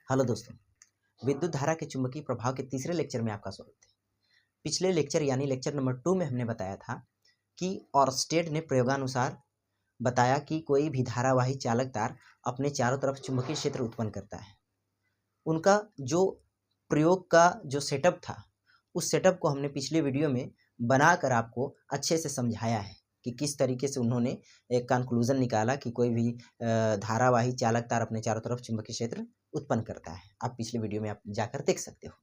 Hello दोस्तों, विद्युत धारा के चुंबकीय प्रभाव के तीसरे लेक्चर में आपका स्वागत है। पिछले लेक्चर यानी लेक्चर नंबर 2 में हमने बताया था कि ऑर्स्टेड ने प्रयोगानुसार बताया कि कोई भी धारावाही चालक तार अपने चारों तरफ चुंबकीय क्षेत्र उत्पन्न करता है। उनका जो प्रयोग का जो सेटअप था, उस सेटअप को हमने पिछले वीडियो में बनाकर आपको अच्छे से समझाया है कि किस तरीके से उन्होंने एक कंक्लूजन निकाला कि कोई भी धारावाही चालक तार अपने चारों तरफ चुंबकीय क्षेत्र उत्पन्न करता है। आप पिछले वीडियो में आप जाकर देख सकते हो।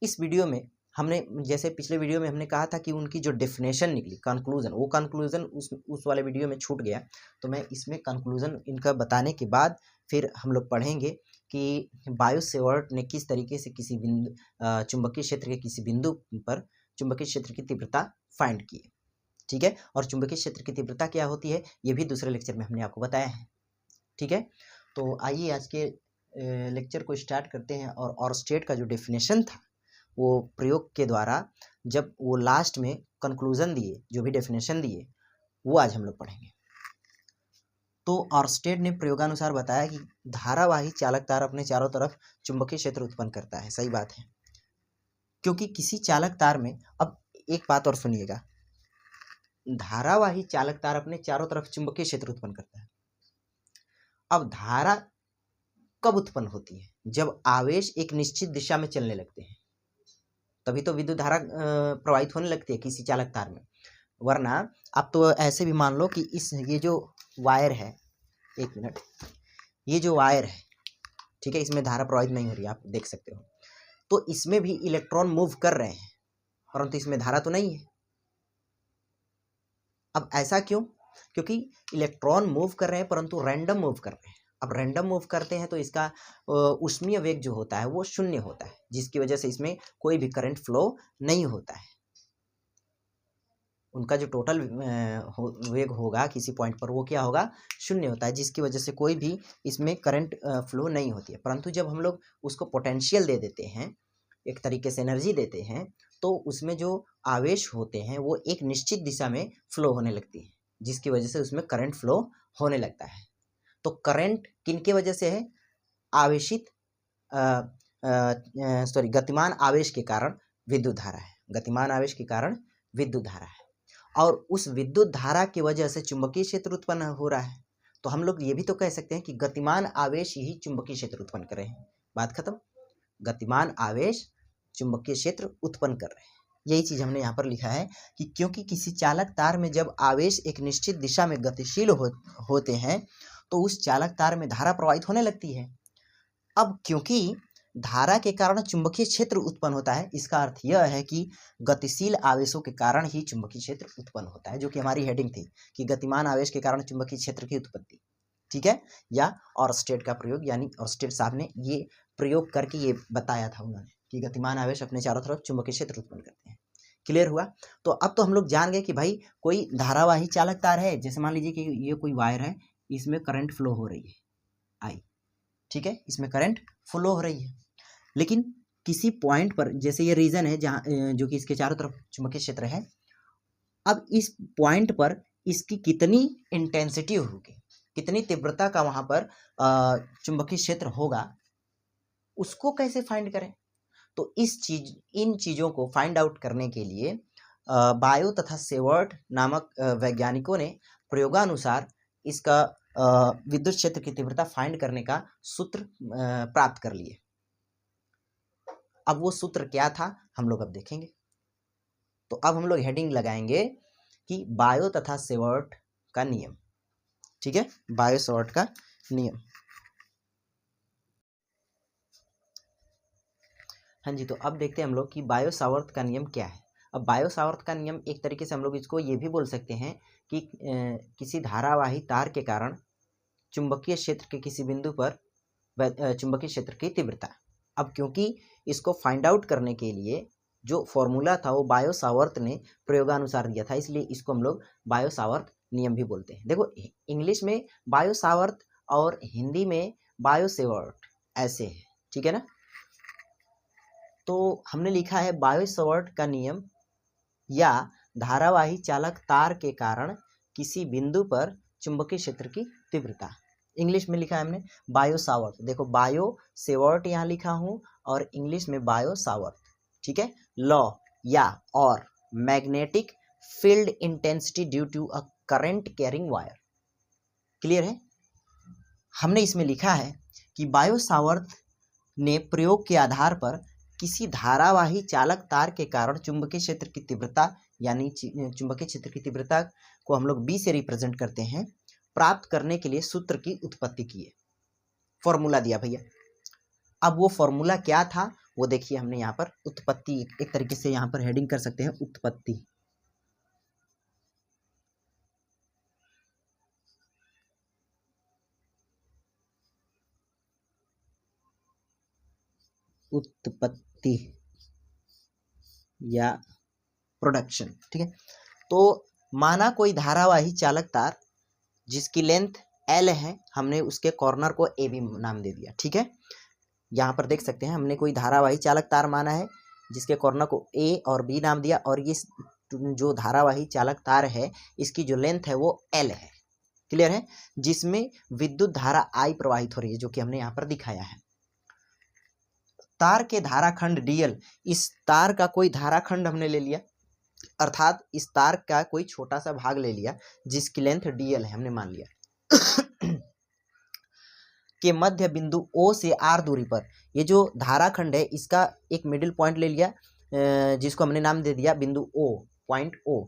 इस वीडियो में हमने जैसे पिछले वीडियो में हमने कहा था कि उनकी जो डेफिनेशन निकली कंक्लूजन, वो कंक्लूजन उस वाले वीडियो में छूट गया, तो मैं इसमें कंक्लूजन इनका बताने के बाद फिर हम लोग पढ़ेंगे कि बायो सेवर्ट ने किस तरीके से किसी बिंदु चुंबकीय क्षेत्र के किसी बिंदु पर चुंबकीय क्षेत्र की तीव्रता फाइंड की है। ठीक है, और चुंबकीय क्षेत्र की तीव्रता क्या होती है ये भी दूसरे लेक्चर में हमने आपको बताया है। ठीक है, तो आइए आज के लेक्चर को स्टार्ट करते हैं। और ऑर्स्टेड का जो डेफिनेशन था, वो प्रयोग के द्वारा जब वो लास्ट में कंक्लूजन दिए, जो भी डेफिनेशन दिए, वो आज हम लोग पढ़ेंगे। तो ऑर्स्टेड ने प्रयोगानुसार बताया कि धारावाही चालक तार अपने चारों तरफ चुंबकीय क्षेत्र उत्पन्न करता है। सही बात है, क्योंकि किसी चालक तार में, अब एक बात और सुनिएगा, धारावाही चालक तार अपने चारों तरफ चुंबकीय क्षेत्र उत्पन्न करता है। अब धारा कब उत्पन्न होती है? जब आवेश एक निश्चित दिशा में चलने लगते हैं, तभी तो विद्युत धारा प्रवाहित होने लगती है किसी चालक तार में। वरना आप तो ऐसे भी मान लो कि ये जो वायर है, एक मिनट, ये जो वायर है, ठीक है, इसमें धारा प्रवाहित नहीं हो रही, आप देख सकते हो। तो इसमें भी इलेक्ट्रॉन मूव कर रहे हैं, परंतु इसमें धारा तो नहीं है। अब ऐसा क्यों? क्योंकि इलेक्ट्रॉन मूव कर रहे हैं परंतु रैंडम मूव कर रहे हैं। अब रैंडम मूव करते हैं तो इसका ऊष्मीय वेग जो होता है वो शून्य होता है, जिसकी वजह से इसमें कोई भी करंट फ्लो नहीं होता है। उनका जो टोटल वेग होगा किसी पॉइंट पर, वो क्या होगा? शून्य होता है, जिसकी वजह से कोई भी इसमें करंट फ्लो नहीं होती है। परंतु जब हम लोग उसको पोटेंशियल दे देते हैं, एक तरीके से एनर्जी देते हैं, तो उसमें जो आवेश होते हैं वो एक निश्चित दिशा में फ्लो होने लगती है, जिसकी वजह से उसमें करंट फ्लो होने लगता है। तो करंट किनके वजह से है? आवेशित गतिमान आवेश के कारण विद्युत धारा है। गतिमान आवेश के कारण विद्युत धारा है, और उस विद्युत धारा की वजह से चुंबकीय क्षेत्र उत्पन्न हो रहा है। तो हम लोग ये भी तो कह सकते हैं कि गतिमान आवेश ही चुंबकीय क्षेत्र उत्पन्न कर रहे हैं। बात खत्म। गतिमान आवेश चुंबकीय क्षेत्र उत्पन्न कर रहे हैं। यही चीज हमने यहाँ पर लिखा है कि क्योंकि किसी चालक तार में जब आवेश एक निश्चित दिशा में गतिशील होते हैं, तो उस चालक तार में धारा प्रवाहित होने लगती है। अब क्योंकि धारा के कारण चुंबकीय क्षेत्र उत्पन्न होता है, इसका अर्थ यह है कि गतिशील आवेशों के कारण ही चुंबकीय क्षेत्र उत्पन्न होता है, जो कि हमारी हेडिंग थी कि गतिमान आवेश के कारण चुंबकीय क्षेत्र की उत्पत्ति। ठीक है, या ऑर्स्टेड का प्रयोग, यानी ऑर्स्टेड साहब ने ये प्रयोग करके ये बताया था उन्होंने कि गतिमान आवेश अपने चारों तरफ चुंबकीय क्षेत्र उत्पन्न करते हैं। क्लियर हुआ? तो अब तो हम लोग जान गए कि भाई कोई धारावाही चालक तार है, जैसे मान लीजिए कि ये कोई वायर है, इसमें करंट फ्लो हो रही है, आई, ठीक है, इसमें करंट फ्लो हो रही है। लेकिन किसी पॉइंट पर, जैसे ये रीजन है जहाँ जो कि इसके चारों तरफ चुंबकीय क्षेत्र है, अब इस पॉइंट पर इसकी कितनी इंटेंसिटी होगी, कितनी तीव्रता का वहां पर चुंबकीय क्षेत्र होगा, उसको कैसे फाइंड करें? तो इन चीजों को फाइंड आउट करने के लिए बायो तथा सेवर्ट नामक वैज्ञानिकों ने प्रयोगानुसार इसका विद्युत क्षेत्र की तीव्रता फाइंड करने का सूत्र प्राप्त कर लिए। अब वो सूत्र क्या था हम लोग अब देखेंगे। तो अब हम लोग हेडिंग लगाएंगे कि बायो तथा सेवर्ट का नियम। ठीक है, बायो सेवर्ट का नियम। हाँ जी, तो अब देखते हैं हम लोग कि बायो सावर्त का नियम क्या है। अब बायो सावर्त का नियम एक तरीके से हम लोग इसको ये भी बोल सकते हैं कि किसी धारावाही तार के कारण चुंबकीय क्षेत्र के किसी बिंदु पर चुंबकीय क्षेत्र की तीव्रता। अब क्योंकि इसको फाइंड आउट करने के लिए जो फॉर्मूला था वो बायो सावर्त ने प्रयोगानुसार दिया था, इसलिए इसको हम लोग बायो सावर्त नियम भी बोलते हैं। देखो, इंग्लिश में बायो सावर्त और हिंदी में बायो सेवर्ट ऐसे है, ठीक है ना। तो हमने लिखा है बायो सावर्ट का नियम या धारावाही चालक तार के कारण किसी बिंदु पर चुंबकीय क्षेत्र की तीव्रता। इंग्लिश में लिखा है हमने बायो सावर्ट, देखो बायो सेवर्ट यहाँ लिखा हूँ और इंग्लिश में बायो सावर्ट, ठीक है। लॉ या और magnetic field intensity due to a current carrying wire, clear है। हमने इसमें लिखा है कि बायो सावर्ट ने प्रयोग के आधार पर किसी धारावाही चालक तार के कारण चुंबकीय क्षेत्र की तीव्रता, यानी चुंबकीय क्षेत्र की तीव्रता को हम लोग B से रिप्रेजेंट करते हैं, प्राप्त करने के लिए सूत्र की उत्पत्ति की है, फॉर्मूला दिया भैया। अब वो फॉर्मूला क्या था वो देखिए, हमने यहाँ पर उत्पत्ति एक तरीके से यहाँ पर हेडिंग कर सकते हैं, उत्पत्ति। उत्पत्ति या प्रोडक्शन, ठीक है। तो माना कोई धारावाही चालक तार जिसकी लेंथ L है, हमने उसके कॉर्नर को AB नाम दे दिया, ठीक है। यहाँ पर देख सकते हैं हमने कोई धारावाही चालक तार माना है जिसके कॉर्नर को A और B नाम दिया, और ये जो धारावाही चालक तार है इसकी जो लेंथ है वो L है, क्लियर है, जिसमें विद्युत धारा I प्रवाहित हो रही है, जो कि हमने यहाँ पर दिखाया है। तार के धाराखंड DL, इस तार का कोई धाराखंड हमने ले लिया, अर्थात इस तार का कोई छोटा सा भाग ले लिया जिसकी लेंथ DL है, हमने मान लिया के मध्य बिंदु O से R दूरी पर, ये जो धाराखंड है इसका एक मिडिल पॉइंट ले लिया जिसको हमने नाम दे दिया बिंदु O, पॉइंट O,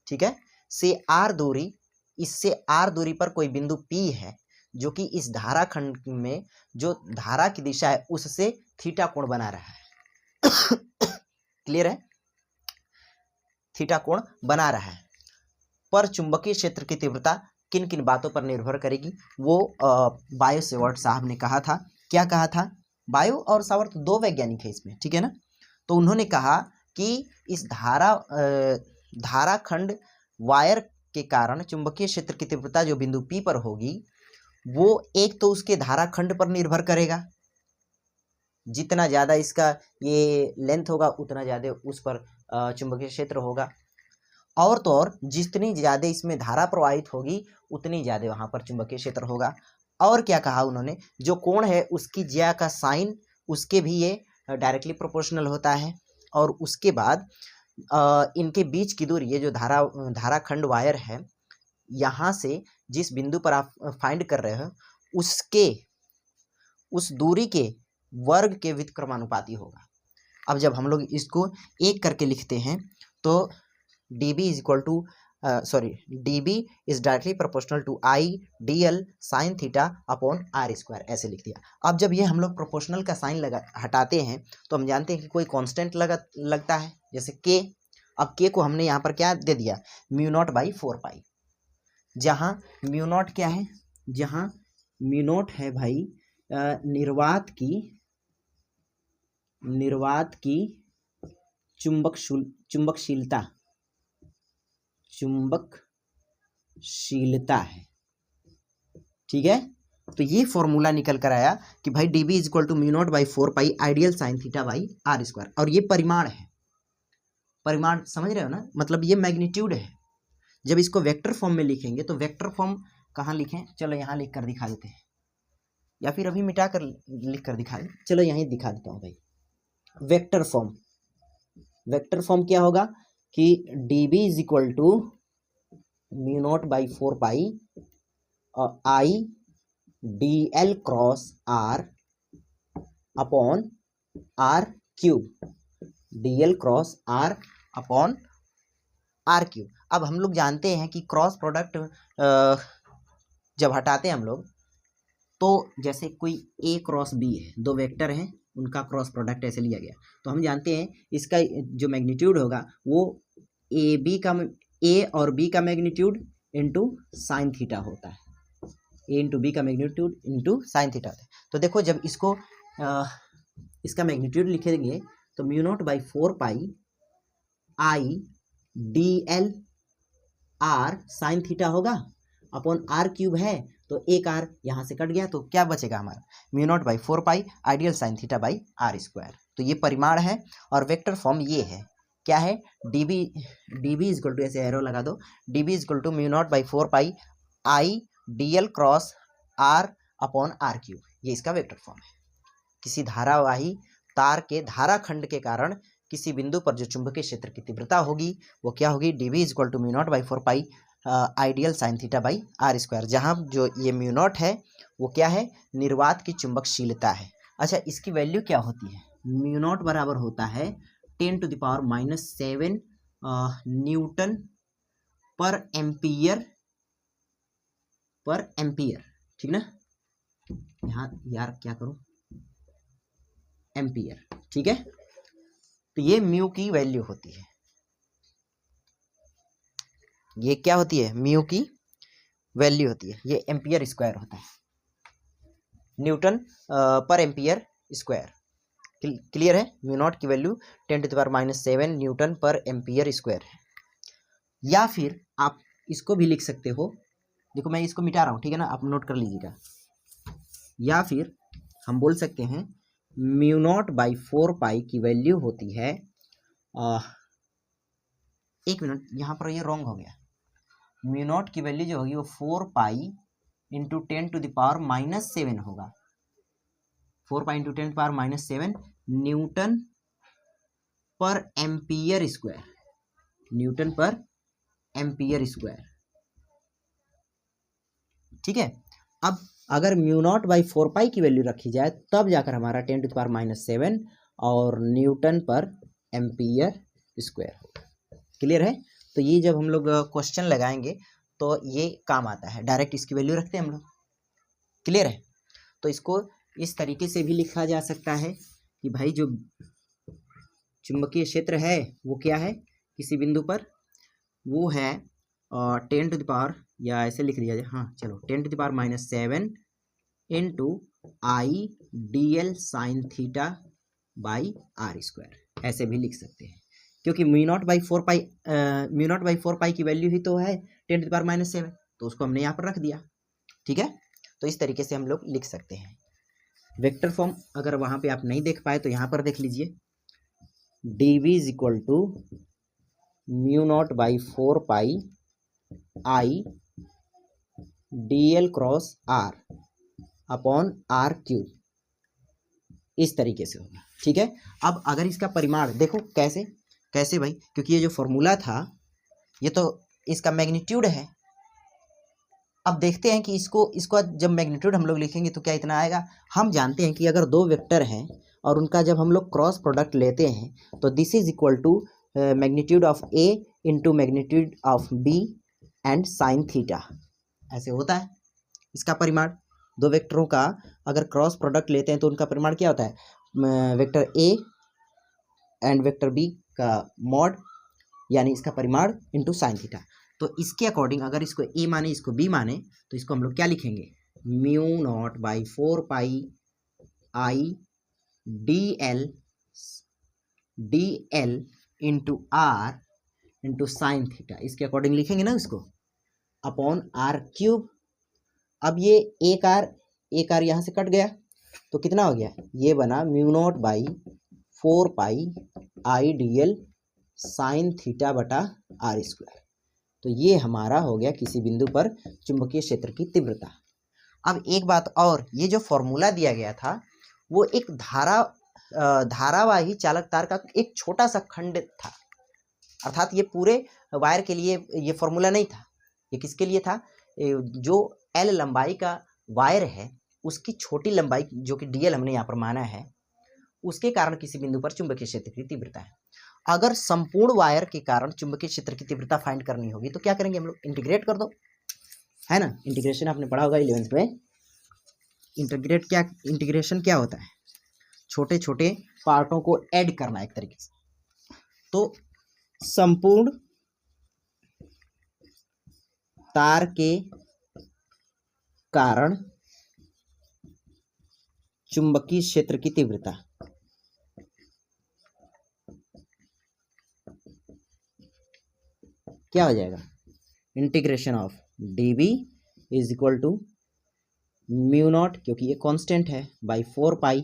ठीक है, से R दूरी, इससे R दूरी पर कोई बिंदु P है जो कि इस धाराखंड में जो धारा की दिशा है उससे थीटा कोण बना रहा है क्लियर है, थीटा कोण बना रहा है। पर चुंबकीय क्षेत्र की तीव्रता किन किन बातों पर निर्भर करेगी वो बायो सेवर्ट साहब ने कहा था। क्या कहा था? बायो और सावर्ट दो वैज्ञानिक है इसमें, ठीक है ना। तो उन्होंने कहा कि इस धाराखंड वायर के कारण चुंबकीय क्षेत्र की तीव्रता जो बिंदु P पर होगी वो एक तो उसके धाराखंड पर निर्भर करेगा, जितना ज़्यादा इसका ये लेंथ होगा उतना ज़्यादा उस पर चुंबकीय क्षेत्र होगा, और तो और जितनी ज़्यादा इसमें धारा प्रवाहित होगी उतनी ज़्यादा वहाँ पर चुंबकीय क्षेत्र होगा। और क्या कहा उन्होंने, जो कोण है उसकी ज्या का साइन उसके भी ये डायरेक्टली प्रोपोर्शनल होता है, और उसके बाद इनके बीच की दूरी, ये जो धाराखंड वायर है यहाँ से जिस बिंदु पर आप फाइंड कर रहे हो उसके उस दूरी के वर्ग के व्युत्क्रमानुपाती होगा। अब जब हम लोग इसको एक करके लिखते हैं तो dB is equal to dB is directly proportional to I dl sine theta upon R square, ऐसे लिख दिया। अब जब ये हम लोग प्रोपोर्शनल का साइन हटाते हैं तो हम जानते हैं कि कोई कांस्टेंट लगता है, जैसे K। अब K को हमने यहाँ पर क्या दे दिया, म्यू नॉट बाई 4 पाई, जहाँ म्यू नॉट क्या है, जहाँ म्यू नॉट है भाई निर्वात की चुंबकशीलता है, ठीक है। तो ये फॉर्मूला निकल कर आया कि भाई dB is equal to mu naught by 4 pi ideal sine theta by R square, और ये परिमाण है, परिमाण समझ रहे हो ना, मतलब ये मैग्नीट्यूड है। जब इसको वेक्टर फॉर्म में लिखेंगे तो वेक्टर फॉर्म कहाँ लिखें, चलो यहाँ लिख कर दिखा देते हैं, या फिर अभी मिटा कर लिख कर दिखा दें, चलो यहीं दिखा देता हूँ भाई। वेक्टर फॉर्म क्या होगा कि dB is equal to mu naught by 4 pi I dl cross R upon R cube, dl cross R upon R cube. अब हम लोग जानते हैं कि क्रॉस प्रोडक्ट जब हटाते हैं हम लोग, तो जैसे कोई A क्रॉस B है, दो वेक्टर हैं उनका क्रॉस प्रोडक्ट ऐसे लिया गया, तो हम जानते हैं इसका जो मैग्नीट्यूड होगा वो A और B का मैग्नीट्यूड इंटू साइन थीटा होता है, A इंटू B का मैग्नीट्यूड इंटू साइन थीटा होता है। तो देखो जब इसको इसका मैग्नीट्यूड लिखेंगे तो mu naught by 4 pi I dl R sine theta होगा अपॉन R क्यूब है, तो एक R यहाँ से कट गया, तो क्या बचेगा हमारा, mu naught by 4 pi ideal sine theta by R square. तो ये परिमाण है, और वेक्टर फॉर्म ये है, क्या है, dB इज इक्वल टू, ऐसे एरो लगा दो, dB is equal to mu naught by 4 pi I dl cross R upon R cube, ये इसका वेक्टर फॉर्म है। किसी धारावाही तार के धारा खंड के कारण किसी बिंदु पर जो चुंबकीय क्षेत्र की तीव्रता होगी वो क्या होगी, dv equal to mu naught by 4 pi ideal sine theta by are square, जहाँ जो ये म्यू नॉट है वो क्या है, निर्वात की चुंबकशीलता है। अच्छा, इसकी वैल्यू क्या होती है, म्यू नॉट बराबर होता है 10⁻⁻7 न्यूटन पर एम्पियर, ठीक ना, यहाँ यार क्या करूं, एम्पियर, ठीक है। तो ये म्यू की वैल्यू होती है, ये क्या होती है, म्यू की वैल्यू होती है, ये एम्पियर स्क्वायर होता है, न्यूटन पर एम्पियर स्क्वायर। क्लियर है, म्यू नॉट की वैल्यू 10⁻⁻7 न्यूटन पर एम्पियर स्क्वायर है। या फिर आप इसको भी लिख सकते हो, देखो मैं इसको मिटा रहा हूँ, ठीक है ना, आप नोट कर लीजिएगा। या फिर हम बोल सकते हैं म्यू नॉट बाई 4 पाई की वैल्यू होती है, एक मिनट यहाँ पर ये रॉन्ग हो गया, म्यू नॉट की वैल्यू जो होगी वो 4 पाई इंटू 10⁻⁻7 होगा, 4 पाई इंटू 10⁻⁻7 न्यूटन पर एम्पियर स्क्वायर, न्यूटन पर एम्पियर स्क्वायर, ठीक है। अब अगर म्यू नॉट बाई 4 पाई की वैल्यू रखी जाए तब जाकर हमारा 10⁻⁻7 और न्यूटन पर एम्पियर स्क्वायर होगा। क्लियर है, तो ये जब हम लोग क्वेश्चन लगाएंगे तो ये काम आता है, डायरेक्ट इसकी वैल्यू रखते हैं हम लोग। क्लियर है, तो इसको इस तरीके से भी लिखा जा सकता है कि भाई जो चुंबकीय क्षेत्र है वो क्या है किसी बिंदु पर, वो है 10 टू द पावर, या ऐसे लिख लिया जाए, हाँ चलो 10⁻⁻7 into I D L sine theta by are square, ऐसे भी लिख सकते हैं, क्योंकि म्यू नॉट बाई 4 पाई की वैल्यू ही तो है 10⁻⁻7, तो उसको हमने यहाँ पर रख दिया, ठीक है। तो इस तरीके से हम लोग लिख सकते हैं। वेक्टर फॉर्म अगर वहाँ पे आप नहीं देख पाए तो यहाँ पर देख लीजिए, dv is equal to mu naught by 4 pi I D L cross R upon R cube, इस तरीके से होगा, ठीक है। अब अगर इसका परिमाण देखो कैसे भाई, क्योंकि ये जो फॉर्मूला था ये तो इसका मैग्नीट्यूड है। अब देखते हैं कि इसको जब मैग्नीट्यूड हम लोग लिखेंगे तो क्या इतना आएगा। हम जानते हैं कि अगर दो वेक्टर हैं और उनका जब हम लोग क्रॉस प्रोडक्ट लेते हैं तो this is equal to magnitude of A into magnitude of B and sine theta, ऐसे होता है इसका परिमाण। दो वेक्टरों का अगर क्रॉस प्रोडक्ट लेते हैं तो उनका परिमाण क्या होता है, vector A and vector B का मॉड, यानी इसका परिमाण इंटू साइन थीटा। तो इसके अकॉर्डिंग अगर इसको ए माने इसको बी माने तो इसको हम लोग क्या लिखेंगे, mu naught by 4 pi I D L into R into sine theta, इसके अकॉर्डिंग लिखेंगे ना इसको, अपॉन आर क्यूब। अब ये एक आर यहाँ से कट गया तो कितना हो गया, ये बना mu naught by 4 pi I D L sine theta बटा आर स्क्वायर। तो ये हमारा हो गया किसी बिंदु पर चुंबकीय क्षेत्र की तीव्रता। अब एक बात और, ये जो फॉर्मूला दिया गया था वो एक धारावाही चालक तार का एक छोटा सा खंड था, अर्थात ये पूरे वायर के लिए ये फॉर्मूला नहीं था। ये किसके लिए था, जो एल लंबाई का वायर है उसकी छोटी लंबाई जो कि डीएल हमने यहाँ पर माना है, उसके कारण किसी बिंदु पर चुंबकीय क्षेत्र की तीव्रता है। अगर संपूर्ण वायर के कारण चुंबकीय क्षेत्र की तीव्रता फाइंड करनी होगी तो क्या करेंगे हम लोग, इंटीग्रेट कर दो, है ना। इंटीग्रेशन आपने पढ़ा होगा 11th में। इंटीग्रेशन क्या होता है, छोटे छोटे पार्टों को ऐड करना एक तरीके से। तो संपूर्ण तार के कारण चुंबकीय क्षेत्र की तीव्रता, क्या हो जाएगा, integration of dv is equal to mu naught, क्योंकि ये कांस्टेंट है, बाई 4 पाई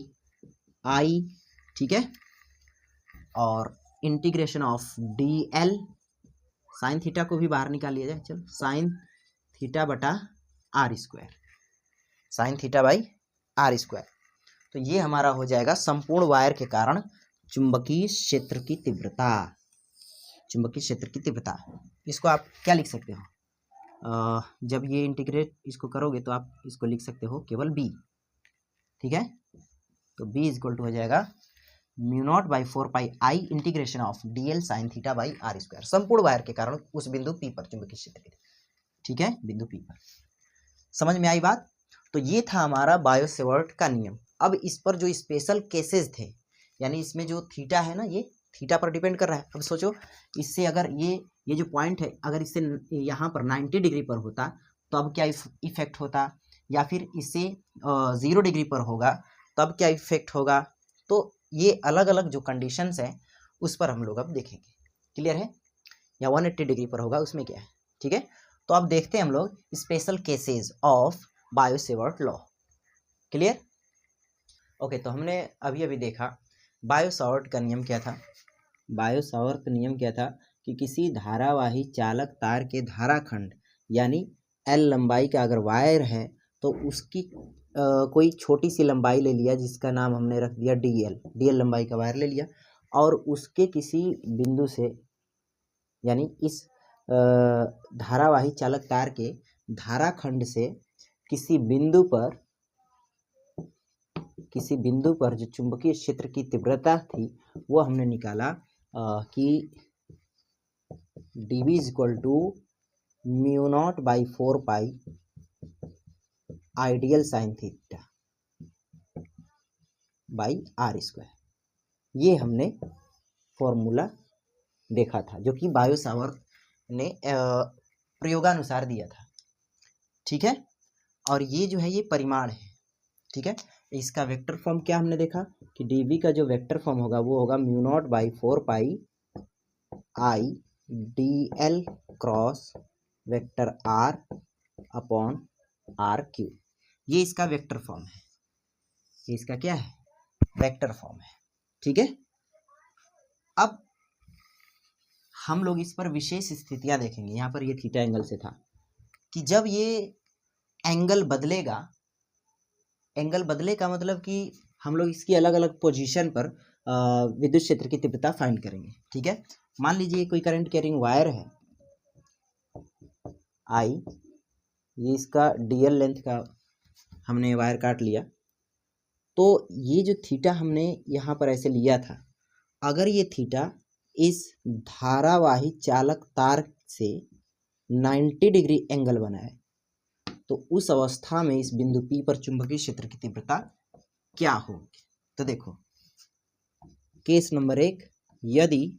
आई, ठीक है, और integration of dl, sine theta को भी बाहर निकाल लिया जाए, चलो साइन थीटा बटा R square. Sine theta by are square. तो ये हमारा हो जाएगा संपूर्ण वायर के कारण चुंबकीय क्षेत्र की तीव्रता। चुंबकीय क्षेत्र की तीव्रता, इसको आप क्या लिख सकते हो, जब ये इंटीग्रेट इसको करोगे तो आप इसको लिख सकते हो केवल b, ठीक है। तो b इक्वल टू हो जाएगा mu naught by 4πi integration of dl sine theta by are square, संपूर्ण वायर के कारण उस बिंदु P पर चुंबकीय क्षेत्र की, ठीक है, बिंदु P पर। समझ में आई बात। तो ये था हमारा बायो सेवर्ट का नियम। अब इस पर जो स्पेशल केसेस थे, यानी इसमें जो थीटा है ना, ये थीटा पर डिपेंड कर रहा है। अब सोचो इससे अगर ये जो पॉइंट है अगर इससे यहाँ पर 90 डिग्री पर होता तो अब क्या इफेक्ट होता, या फिर इससे 0 डिग्री पर होगा तब क्या इफेक्ट होगा। तो ये अलग अलग जो कंडीशंस हैं उस पर हम लोग अब देखेंगे, क्लियर है। या 180 डिग्री पर होगा उसमें क्या है, ठीक है। तो अब देखते हैं हम लोग special cases of bio Savart law, clear. Okay, तो हमने अभी अभी देखा बायो सावर्ट का नियम क्या था। बायो सावर्ट नियम क्या था कि किसी धारावाही चालक तार के धाराखंड यानी L लंबाई का अगर वायर है तो उसकी कोई छोटी सी लंबाई ले लिया जिसका नाम हमने रख दिया DL लंबाई का वायर ले लिया, और उसके किसी बिंदु से, यानी इस धारावाही चालक तार के धाराखंड से किसी बिंदु पर जो चुंबकीय क्षेत्र की तीव्रता थी वो हमने निकाला कि dB equal to mu naught by 4π I DL sine theta by are square. ये हमने फॉर्मूला देखा था जो कि बायो सावर्ट ने प्रयोगानुसार दिया था, ठीक है। और ये जो है ये परिमाण है, ठीक है। इसका वेक्टर फॉर्म क्या हमने देखा कि dB का जो वेक्टर फॉर्म होगा वो होगा mu naught by 4π I dl cross vector r upon r cube. ये इसका वेक्टर फॉर्म है, ये इसका क्या है, वेक्टर फॉर्म है, ठीक है। अब हम लोग इस पर विशेष स्थितियां देखेंगे। यहाँ पर ये थीटा एंगल से था कि जब ये एंगल बदलेगा, एंगल बदले का मतलब कि हम लोग इसकी अलग अलग पोजीशन पर विद्युत क्षेत्र की तीव्रता फाइंड करेंगे, ठीक है। मान लीजिए कोई करंट कैरिंग वायर है I, ये इसका DL लेंथ का हमने वायर काट लिया, तो ये जो थीटा हमने यहाँ पर ऐसे लिया था, अगर ये थीटा इस धारावाही चालक तार से 90 डिग्री एंगल बनाए तो उस अवस्था में इस बिंदु P पर चुंबकीय क्षेत्र की तीव्रता क्या होगी। तो देखो केस नंबर 1, यदि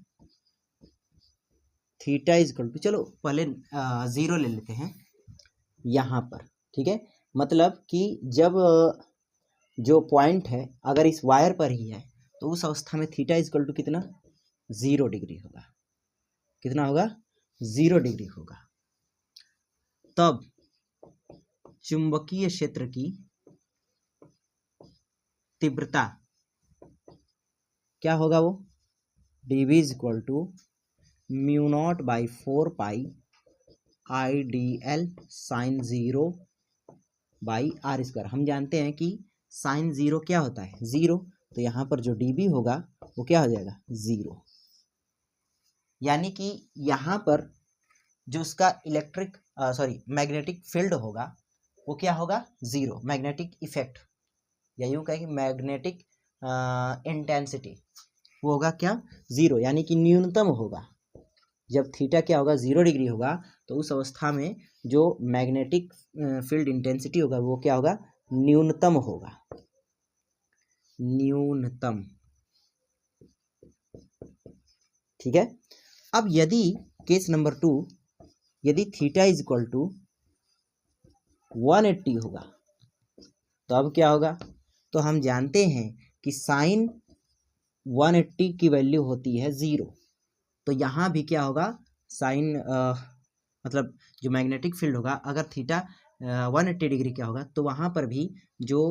थीटा इक्वल टू, चलो पहले 0 ले लेते हैं यहाँ पर, ठीक है। मतलब कि जब जो पॉइंट है अगर इस वायर पर ही है तो उस अवस्था में थीटा इक्वल टू कितना, 0 डिग्री होगा। कितना होगा, 0 डिग्री होगा। तब चुंबकीय क्षेत्र की तीव्रता क्या होगा, वो dB equal to mu naught by 4π IDL sine 0 by are square. हम जानते हैं कि साइन 0 क्या होता है, 0, तो यहाँ पर जो dB होगा वो क्या हो जाएगा, 0। यानी कि यहाँ पर जो उसका मैग्नेटिक फील्ड होगा वो क्या होगा, 0। मैग्नेटिक इफेक्ट, या यूँ कहें कि मैग्नेटिक इंटेंसिटी वो होगा क्या, 0, यानी कि न्यूनतम होगा। जब थीटा क्या होगा, 0 डिग्री होगा, तो उस अवस्था में जो मैग्नेटिक फील्ड इंटेंसिटी होगा वो क्या होगा, न्यूनतम होगा, न्यूनतम, ठीक है। अब यदि केस नंबर 2, यदि थीटा इज इक्वल टू 180 होगा तो अब क्या होगा, तो हम जानते हैं कि साइन 180 की वैल्यू होती है 0, तो यहाँ भी क्या होगा, साइन मतलब जो मैग्नेटिक फील्ड होगा अगर थीटा 180 डिग्री क्या होगा तो वहाँ पर भी जो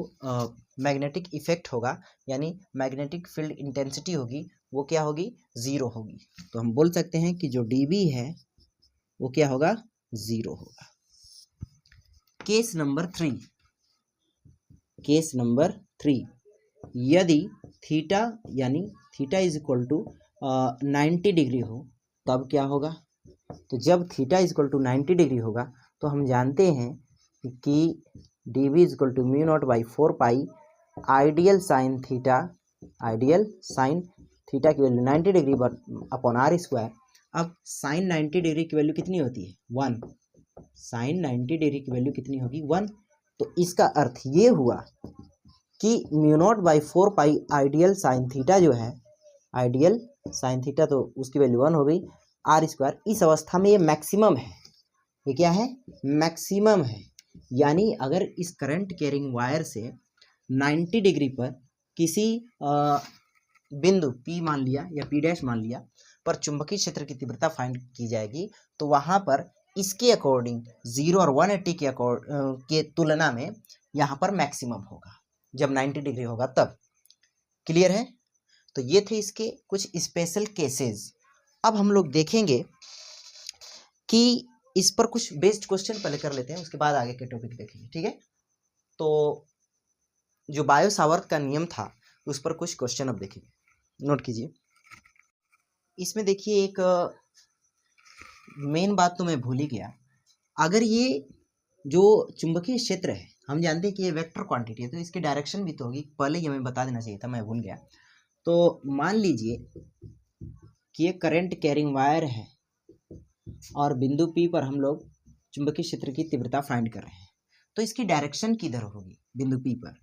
मैग्नेटिक इफेक्ट होगा यानी मैग्नेटिक फील्ड इंटेंसिटी होगी वो क्या होगी, 0 होगी। तो हम बोल सकते हैं कि जो dB है वो क्या होगा, 0 होगा। केस नंबर 3, केस नंबर 3, यदि थीटा यानी theta is equal to 90 degree हो तब क्या होगा। तो जब theta is equal to 90 degree होगा तो हम जानते हैं कि D B is equal to mu naught by 4 pi ideal sine theta, I DL sine theta की value 90 degree upon r square. अब साइन 90 डिग्री की वैल्यू कितनी होती है 1, साइन 90 डिग्री की वैल्यू कितनी होगी 1। तो इसका अर्थ ये हुआ कि mu naught by 4 pi ideal sine theta जो है, आइडियल साइन थीटा तो उसकी वैल्यू 1 हो गई आर स्क्वायर। इस अवस्था में ये मैक्सिमम है, ये क्या है मैक्सिमम है। यानी अगर इस करंट कैरिंग वायर से 90 डिग्री पर किसी बिंदु P मान लिया या P डैश मान लिया पर चुंबकीय क्षेत्र की तीव्रता फाइंड की जाएगी तो वहाँ पर इसके अकॉर्डिंग 0 और 180 के तुलना में यहाँ पर मैक्सिमम होगा जब 90 डिग्री होगा तब। क्लियर है। तो ये थे इसके कुछ स्पेशल केसेस। अब हम लोग देखेंगे कि इस पर कुछ बेस्ड क्वेश्चन पहले कर लेते हैं, उसके बाद आगे के टॉपिक देखेंगे। ठीक है। तो जो बायो सावर्त का नियम था उस पर कुछ क्वेश्चन अब देखेंगे, नोट कीजिए। इसमें देखिए एक मेन बात तो मैं भूल ही गया, अगर ये जो चुंबकीय क्षेत्र है हम जानते हैं कि ये वेक्टर क्वांटिटी है तो इसकी डायरेक्शन भी तो होगी, पहले ही हमें बता देना चाहिए था, मैं भूल गया। तो मान लीजिए कि ये करंट कैरिंग वायर है और बिंदु P पर हम लोग चुंबकीय क्षेत्र की तीव्रता फाइंड कर रहे हैं, तो इसकी डायरेक्शन किधर होगी बिंदु P पर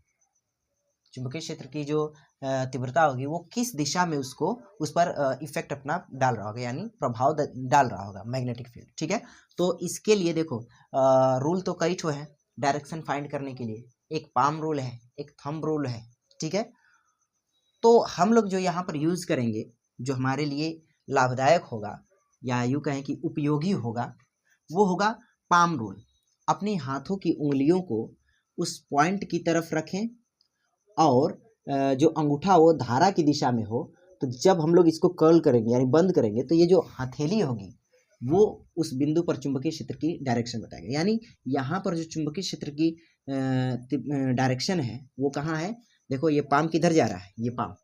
चुंबकीय क्षेत्र की जो तीव्रता होगी वो किस दिशा में उसको उस पर इफेक्ट अपना डाल रहा होगा, यानी प्रभाव डाल रहा होगा मैग्नेटिक फील्ड। ठीक है। तो इसके लिए देखो रूल तो कई ठो है डायरेक्शन फाइंड करने के लिए, एक पाम रूल है, एक थंब रूल है। ठीक है। तो हम लोग जो यहाँ पर यूज करेंगे जो हमारे लिए लाभदायक होगा या यूँ कहें कि उपयोगी होगा वो होगा पाम रूल। अपने हाथों की उंगलियों को उस पॉइंट की तरफ रखें और जो अंगूठा वो धारा की दिशा में हो, तो जब हम लोग इसको कर्ल करेंगे यानी बंद करेंगे तो ये जो हथेली होगी वो उस बिंदु पर चुंबकीय क्षेत्र की डायरेक्शन बताएगा। यानी यहाँ पर जो चुंबकीय क्षेत्र की डायरेक्शन है वो कहाँ है, देखो ये पाम किधर जा रहा है, ये पाम,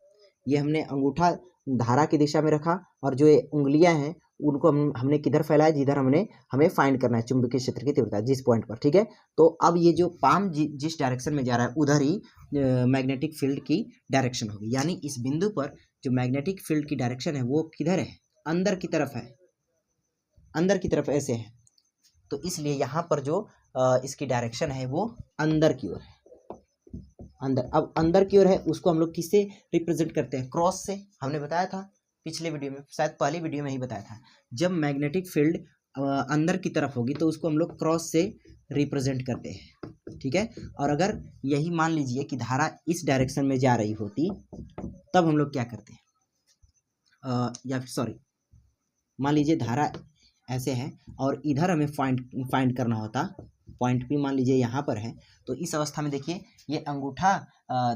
ये हमने अंगूठा धारा की दिशा में रखा और जो ये उंगलियां हैं उनको हमने किधर फैलाया, जिधर हमें फाइंड करना है चुंबकीय क्षेत्र की तीव्रता जिस पॉइंट पर। ठीक है। तो अब ये जो पाम जिस डायरेक्शन में जा रहा है उधर ही मैग्नेटिक फील्ड की डायरेक्शन होगी। यानी इस बिंदु पर जो मैग्नेटिक फील्ड की डायरेक्शन है वो किधर है, अंदर की तरफ है, अंदर की तरफ ऐसे है। तो इसलिए यहाँ पर जो इसकी डायरेक्शन है वो अंदर की ओर है, अंदर। अब अंदर की ओर है उसको हम लोग किससे रिप्रेजेंट करते हैं, क्रॉस से। हमने बताया था पिछले वीडियो में, शायद पहले वीडियो में ही बताया था, जब मैग्नेटिक फील्ड अंदर की तरफ होगी तो उसको हम लोग क्रॉस से रिप्रेजेंट करते हैं। ठीक है। और अगर यही मान लीजिए कि धारा इस डायरेक्शन में जा रही होती तब हम लोग क्या करते हैं, या फिर सॉरी मान लीजिए धारा ऐसे है और इधर हमें फाइंड करना होता, पॉइंट P मान लीजिए यहाँ पर है, तो इस अवस्था में देखिए ये अंगूठा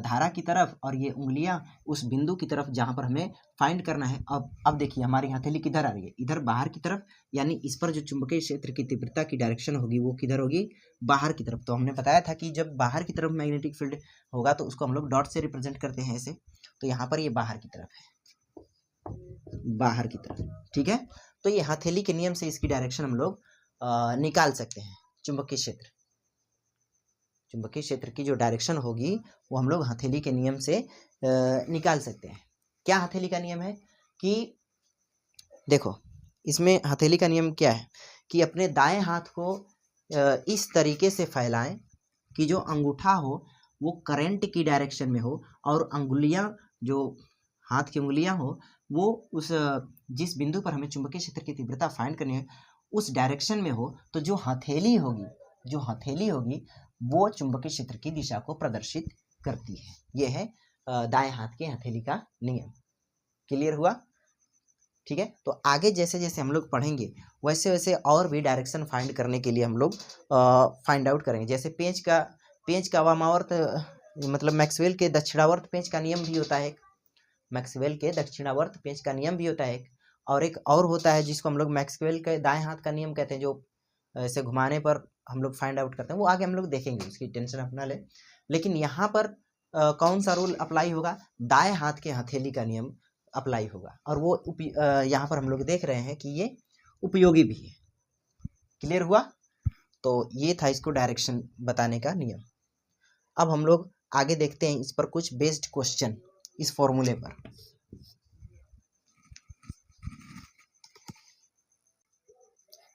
धारा की तरफ और ये उंगलियां उस बिंदु की तरफ जहाँ पर हमें फाइंड करना है। अब देखिए हमारी हथेली किधर आ रही है, इधर बाहर की तरफ। यानी इस पर जो चुंबकीय क्षेत्र की तीव्रता की डायरेक्शन होगी वो किधर होगी, बाहर की तरफ। तो हमने बताया था कि जब बाहर की तरफ मैग्नेटिक फील्ड होगा तो उसको हम लोग डॉट से रिप्रेजेंट करते हैं ऐसे। तो यहाँ पर ये बाहर की तरफ है, बाहर की तरफ। ठीक है। तो ये हथेली के नियम से इसकी डायरेक्शन हम लोग निकाल सकते हैं। चुंबकीय क्षेत्र की जो डायरेक्शन होगी वो हम लोग हथेली के नियम से निकाल सकते हैं। क्या हथेली का नियम है कि देखो इसमें हथेली का नियम क्या है कि अपने दाएं हाथ को इस तरीके से फैलाएं कि जो अंगूठा हो वो करंट की डायरेक्शन में हो और अंगुलियां, जो हाथ की उंगलियां हो वो उस जिस बिंदु पर हमें चुंबकीय क्षेत्र की तीव्रता फाइंड करनी है उस डायरेक्शन में हो। तो जो हथेली होगी वो चुंबकीय क्षेत्र की दिशा को प्रदर्शित करती है। ये है दाएं हाथ के हथेली का नियम। क्लियर हुआ। ठीक है। तो आगे जैसे जैसे हम लोग पढ़ेंगे वैसे वैसे और भी डायरेक्शन फाइंड करने के लिए हम लोग फाइंड आउट करेंगे। जैसे पेंच का वामावर्त मतलब मैक्सवेल के दक्षिणावर्त पेंच का नियम भी होता है, मैक्सवेल के दक्षिणावर्त पेंच का नियम भी होता है और एक और होता है जिसको हम लोग मैक्सवेल के दाएं हाथ का नियम कहते हैं, जो ऐसे घुमाने पर हम लोग फाइंड आउट करते हैं। वो आगे हम लोग देखेंगे, उसकी टेंशन अपना ले। लेकिन यहाँ पर कौन सा रूल अप्लाई होगा, दाएं हाथ के हथेली का नियम अप्लाई होगा, और वो यहाँ पर हम लोग देख रहे हैं कि ये उपयोगी भी है। क्लियर हुआ? तो ये था इसको डायरेक्शन बताने का नियम। अब हम लोग आगे देखते हैं इस पर कुछ बेस्ड क्वेश्चन इस फॉर्मूले पर।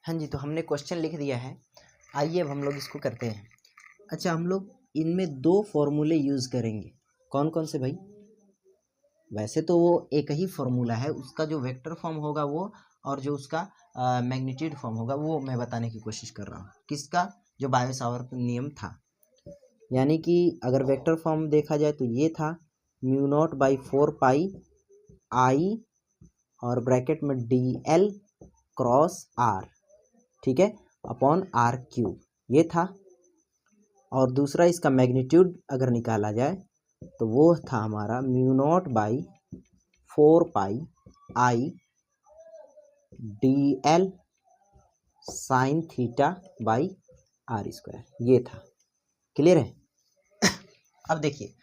हाँ जी, तो हमने क्वेश्चन लिख दिया है, आइए अब हम लोग इसको करते हैं। अच्छा, हम लोग इनमें 2 फॉर्मूले यूज़ करेंगे। कौन कौन से भाई? वैसे तो वो एक ही फॉर्मूला है, उसका जो वेक्टर फॉर्म होगा वो, और जो उसका मैग्नीट्यूड फॉर्म होगा वो मैं बताने की कोशिश कर रहा हूँ। किसका? जो बायो सावर्ट नियम था। यानी कि अगर वेक्टर फॉर्म देखा जाए तो ये था म्यू नॉट बाई 4 पाई आई और ब्रैकेट में DL क्रॉस R, ठीक है, अपॉन R³ ये था। और दूसरा इसका मैग्नीट्यूड अगर निकाला जाए तो वो था हमारा mu naught by 4 pi I DL sine theta by R², ये था। क्लियर है? अब देखिए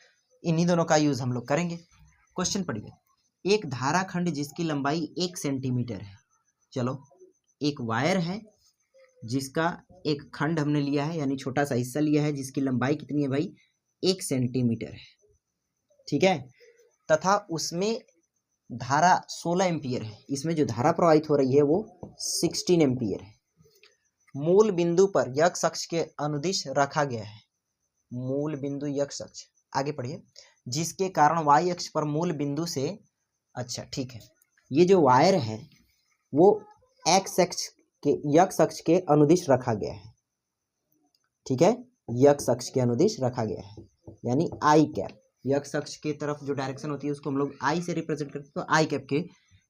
इन्हीं दोनों का यूज़ हम लोग करेंगे। क्वेश्चन पढ़िए, एक धाराखंड जिसकी लंबाई 1 सेंटीमीटर है। चलो, एक वायर है जिसका एक खंड हमने लिया है, यानी छोटा सा हिस्सा लिया है, जिसकी लंबाई कितनी है भाई? 1 सेंटीमीटर है, ठीक है, तथा उसमें धारा 16 एम्पियर है। इसमें जो धारा प्रवाहित हो रही है वो 16 एम्पियर है। मूल बिंदु पर x अक्ष के अनुदिश रखा गया है। मूल बिंदु x अक्ष, आगे पढ़िए, जिसके कारण y अक्ष पर मूल बिंदु से, अच्छा ठीक है, ये जो वायर है वो x अक्ष के अनुदिश रखा गया है, ठीक है, x अक्ष के अनुदिश रखा गया है, यानी आई कैप। x अक्ष के तरफ जो डायरेक्शन होती है उसको हम लोग I से रिप्रेजेंट करते हैं, तो आई कैप के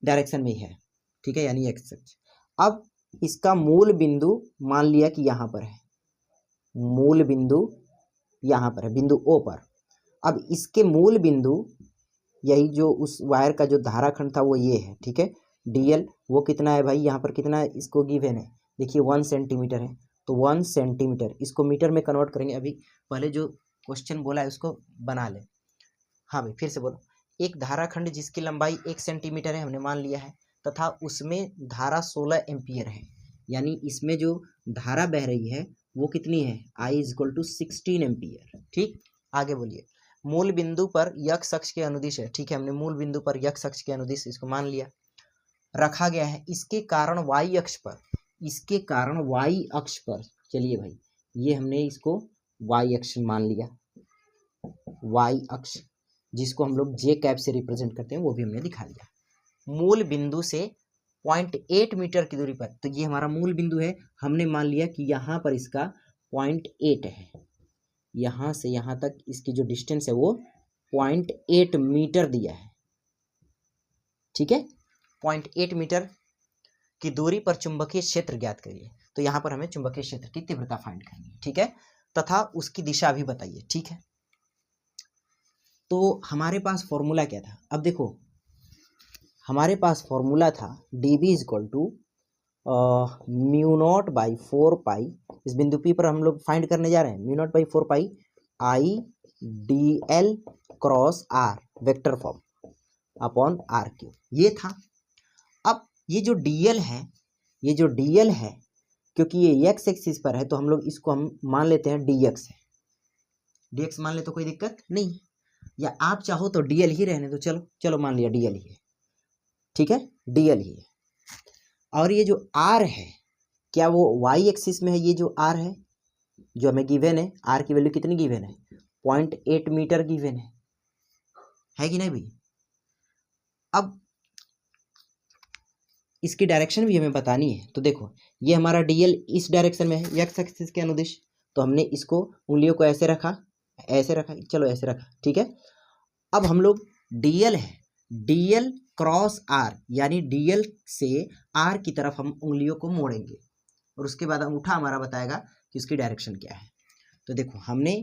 डायरेक्शन में है, ठीक है, यानी x अक्ष। अब इसका मूल बिंदु मान लिया कि यहाँ पर है, मूल बिंदु यहाँ पर है, बिंदु O पर। अब इसके मूल बिंदु, यही जो उस वायर का जो धाराखंड था वो ये है, ठीक है, DL वो कितना है भाई? यहाँ पर कितना है इसको गिवन है, देखिए 1 सेंटीमीटर है, तो 1 सेंटीमीटर इसको मीटर में कन्वर्ट करेंगे। अभी पहले जो क्वेश्चन बोला है उसको बना ले। हाँ भाई, फिर से बोलो। एक धाराखंड जिसकी लंबाई 1 सेंटीमीटर है, हमने मान लिया है, तथा उसमें धारा 16 एम्पियर है, यानी इसमें जो धारा बह रही है वो कितनी है? I = 16 एम्पियर, ठीक। आगे बोलिए, मूल बिंदु पर x अक्ष के अनुदिश है, ठीक है, हमने मूल बिंदु पर x अक्ष के अनुदिश इसको मान लिया, रखा गया है। इसके कारण y अक्ष पर, इसके कारण y अक्ष पर, चलिए भाई ये हमने इसको y अक्ष मान लिया, y अक्ष जिसको हम लोग J कैप से रिप्रेजेंट करते हैं वो भी हमने दिखा दिया। मूल बिंदु से 0.8 मीटर की दूरी पर, तो ये हमारा मूल बिंदु है, हमने मान लिया कि यहाँ पर इसका 0.8 है, यहाँ से यहाँ तक इसकी जो डिस्टेंस है वो 0.8 मीटर दिया है, ठीक है। 0.8 मीटर की दूरी पर चुंबकीय क्षेत्र ज्ञात करिए। तो यहाँ पर हमें चुंबकीय क्षेत्र की तीव्रता फाइंड करनी है, ठीक है, तथा उसकी दिशा भी बताइए, ठीक है। तो हमारे पास फॉर्मूला क्या था? अब देखो हमारे पास फॉर्मूला था dB = म्यू नॉट बाई 4 पाई, इस बिंदु P पर हम लोग फाइंड करने जा रहे हैं, mu naught by 4 pi I DL cross R vector form upon R³, ये था। अब ये जो DL है, ये जो DL है, क्योंकि ये x एक्सिस पर है तो हम लोग इसको हम मान लेते हैं dx है, dx मान ले तो कोई दिक्कत नहीं, या आप चाहो तो DL ही रहने दो, चलो चलो मान लिया DL ही है, ठीक है, DL ही है। और ये जो R है, क्या वो y एक्सिस में है? ये जो R है जो हमें गिवन है, R की वैल्यू कितनी गिवन है? 0.8 मीटर गिवन है कि नहीं भाई? अब इसकी डायरेक्शन भी हमें बतानी है, तो देखो ये हमारा DL इस डायरेक्शन में है, x एक्सिस के अनुदिश, तो हमने इसको उंगलियों को ऐसे रखा, ऐसे रखा, चलो ऐसे रखा, ठीक है। अब हम लोग DL है, DL क्रॉस R, यानी DL से R की तरफ हम उंगलियों को मोड़ेंगे, और उसके बाद अंगूठा हमारा बताएगा कि उसकी डायरेक्शन क्या है। तो देखो हमने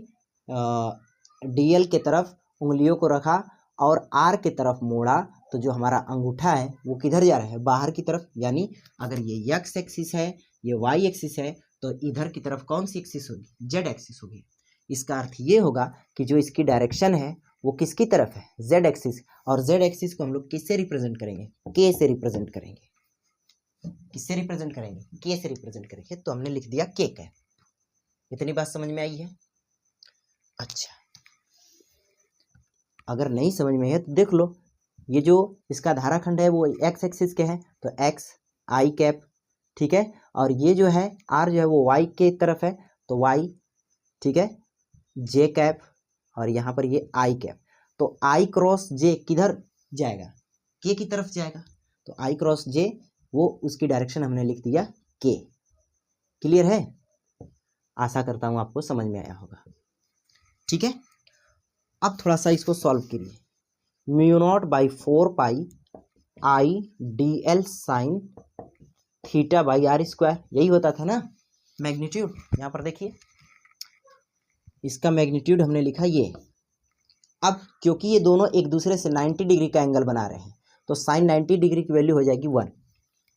DL के तरफ उंगलियों को रखा और R की तरफ मोड़ा, तो जो हमारा अंगूठा है वो किधर जा रहा है? बाहर की तरफ, यानी अगर ये x एक्सिस है, ये y एक्सिस है, तो इधर की तरफ कौन सी एक्सिस होगी? Z एक्सिस होगी, इसका अर्थ ये होगा कि जो इसकी डायरेक्शन है वो किसकी तरफ है, जेड एक्सिस, और जेड एक्सिस को हम लोग किससे रिप्रेजेंट करेंगे, के से रिप्रेजेंट करेंगे। किससे रिप्रेजेंट करेंगे, के से रिप्रेजेंट करेंगे। तो हमने लिख दिया के कैप। इतनी बात समझ में आई है। अच्छा, अगर नहीं समझ में है तो देख लो, ये जो इसका धाराखंड है वो एक्स एक्सिस के है, तो एक्स आई कैप, ठीक है, और ये जो है आर जो है वो वाई के तरफ है, तो वाई, ठीक है, जे कैप, और यहाँ पर ये आई कैप। तो आई क्रॉस जे किधर जाएगा, के की तरफ जाएगा, तो आई क्रॉस जे वो उसकी डायरेक्शन हमने लिख दिया के। क्लियर है, आशा करता हूँ आपको समझ में आया होगा। ठीक है, अब थोड़ा सा इसको सॉल्व करिए। Mu naught by 4 pi I D L sine theta by are square, यही होता था ना मैग्नीट्यूड। यहाँ पर देखिए इसका मैग्नीट्यूड हमने लिखा ये। अब क्योंकि ये दोनों एक दूसरे से 90 डिग्री का एंगल बना रहे हैं, तो साइन 90 डिग्री की वैल्यू हो जाएगी 1।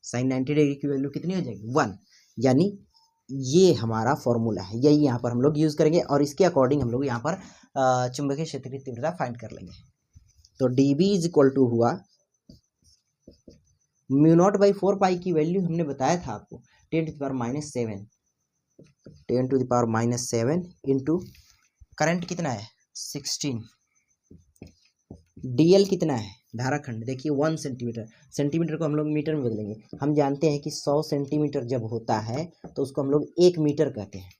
साइन 90 डिग्री की वैल्यू कितनी हो जाएगी, 1। यानी ये हमारा फॉर्मूला है, यही यहाँ पर हम लोग यूज़ करेंगे, और इसके अकॉर्डिंग हम लोग यहाँ पर चुंबकीय क्षेत्र की तीव्रता फाइंड कर लेंगे। तो D B is equal to हुआ म्यू नॉट बाई 4 पाई की वैल्यू हमने बताया था आपको 10 to the power -7, 10 to the power -7 into current कितना है 16, डीएल कितना है धाराखंड, देखिए 1 सेंटीमीटर। सेंटीमीटर को हम लोग मीटर में बदलेंगे। हम जानते हैं कि 100 सेंटीमीटर जब होता है तो उसको हम लोग 1 मीटर कहते हैं।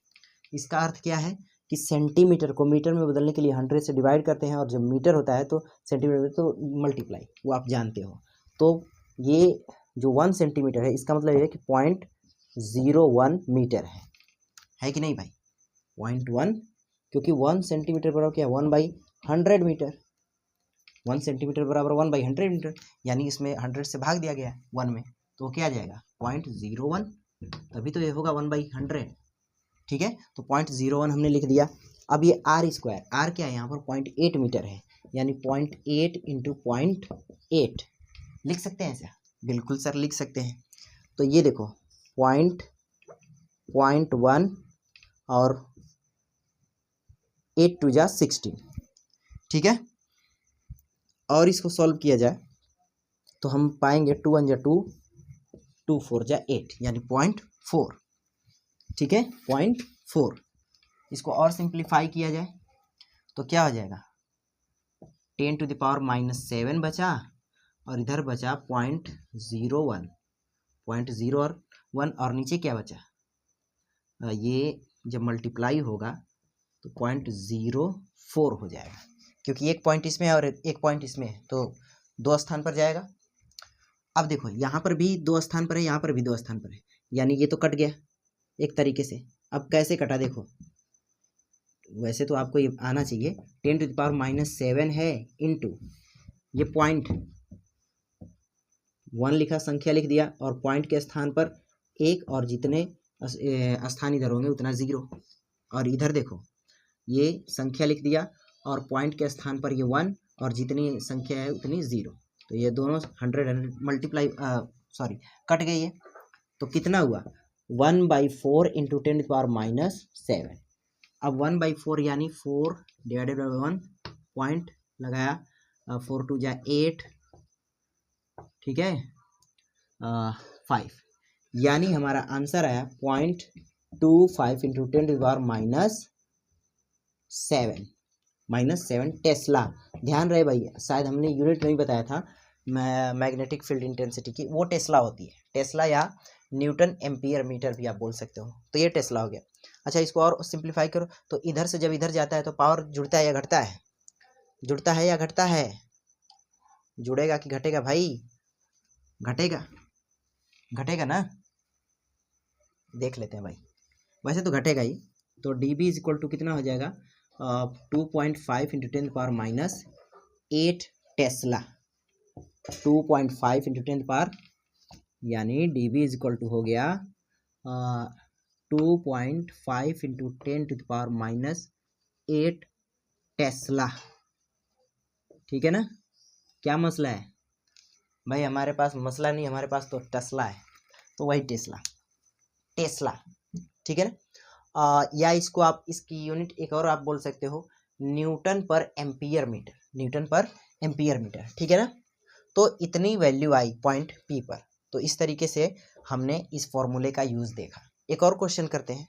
इसका अर्थ क्या है कि सेंटीमीटर को मीटर में बदलने के लिए 100 से डिवाइड करते हैं, और जब मीटर होता है तो सेंटीमीटर तो मल्टीप्लाई, वो आप जानते हो। तो ये जो 1 सेंटीमीटर है इसका मतलब ये है कि 0.01 मीटर है कि नहीं भाई, 0.1, क्योंकि 1 सेंटीमीटर बराबर क्या है 1/100 मीटर। 1 सेंटीमीटर बराबर 1/100 मीटर, यानी इसमें 100 से भाग दिया गया 1 में, तो क्या आ जाएगा 0.01, तभी तो ये होगा 1/100। ठीक है, तो 0.01 हमने लिख दिया। अब ये आर स्क्वायर, आर क्या है यहाँ पर 0.8 मीटर है, यानी 0.8 इंटू 0.8 लिख सकते हैं ऐसा, बिल्कुल सर लिख सकते हैं। तो ये देखो 0.1 और 8 टू जा 16, ठीक है। और इसको सॉल्व किया जाए तो हम पाएंगे 2 1 जा 2, 2 4 जा 8, यानी 0.4, ठीक है 0.4। इसको और सिंप्लीफाई किया जाए तो क्या हो जाएगा 10 टू द पावर -7 बचा, और इधर बचा 0.01, 0.01, और नीचे क्या बचा, ये जब मल्टीप्लाई होगा तो 0.04 हो जाएगा, क्योंकि एक पॉइंट इसमें है और एक पॉइंट इसमें है, तो 2 स्थान पर जाएगा। अब देखो यहाँ पर भी 2 स्थान पर है, यहाँ पर भी 2 स्थान पर है, यानी ये तो कट गया एक तरीके से। अब कैसे कटा देखो, वैसे तो आपको ये आना चाहिए 10 टू द पावर -7 है इंटू ये 0.1 लिखा, संख्या लिख दिया, और पॉइंट के स्थान पर 1, और जितने स्थान इधर होंगे उतना 0, और इधर देखो ये संख्या लिख दिया, और पॉइंट के स्थान पर ये 1, और जितनी संख्या है उतनी 0, तो ये दोनों 100 मल्टीप्लाई कट गई है। तो कितना हुआ 1/4 इंटू 10 टू द पावर -7। अब 1/4 यानी 4 डिवाइडेड बाई 1, पॉइंट लगाया, 4 2 जा 8, ठीक है 5, यानी हमारा आंसर आया 0.25 into 10 to the power -7 tesla. ध्यान रहे भाई, शायद हमने यूनिट नहीं बताया था मैग्नेटिक फील्ड इंटेंसिटी की, वो टेस्ला होती है, टेस्ला या न्यूटन एम्पियर मीटर भी आप बोल सकते हो। तो ये टेस्ला हो गया। अच्छा, इसको और सिंप्लीफाई करो तो इधर से जब इधर जाता है तो पावर जुड़ता है या घटता है, जुड़ता है या घटता है, जुड़ेगा कि घटेगा भाई, घटेगा, घटेगा ना, देख लेते हैं भाई, वैसे तो घटेगा ही। तो D B is equal to कितना हो जाएगा 2.5 into 10 power -8 tesla, 2.5 into 10 power, यानी D B is equal to हो गया 2.5 into 10 to the power -8 tesla. ठीक है ना, क्या मसला है भाई, हमारे पास मसला नहीं, हमारे पास तो टेस्ला है, तो वही टेस्ला, टेस्ला, ठीक है ना। या इसको आप इसकी यूनिट एक और आप बोल सकते हो न्यूटन पर एम्पियर मीटर, न्यूटन पर एम्पियर मीटर, ठीक है ना। तो इतनी वैल्यू आई पॉइंट P पर। तो इस तरीके से हमने इस फॉर्मूले का यूज़ देखा। एक और क्वेश्चन करते हैं।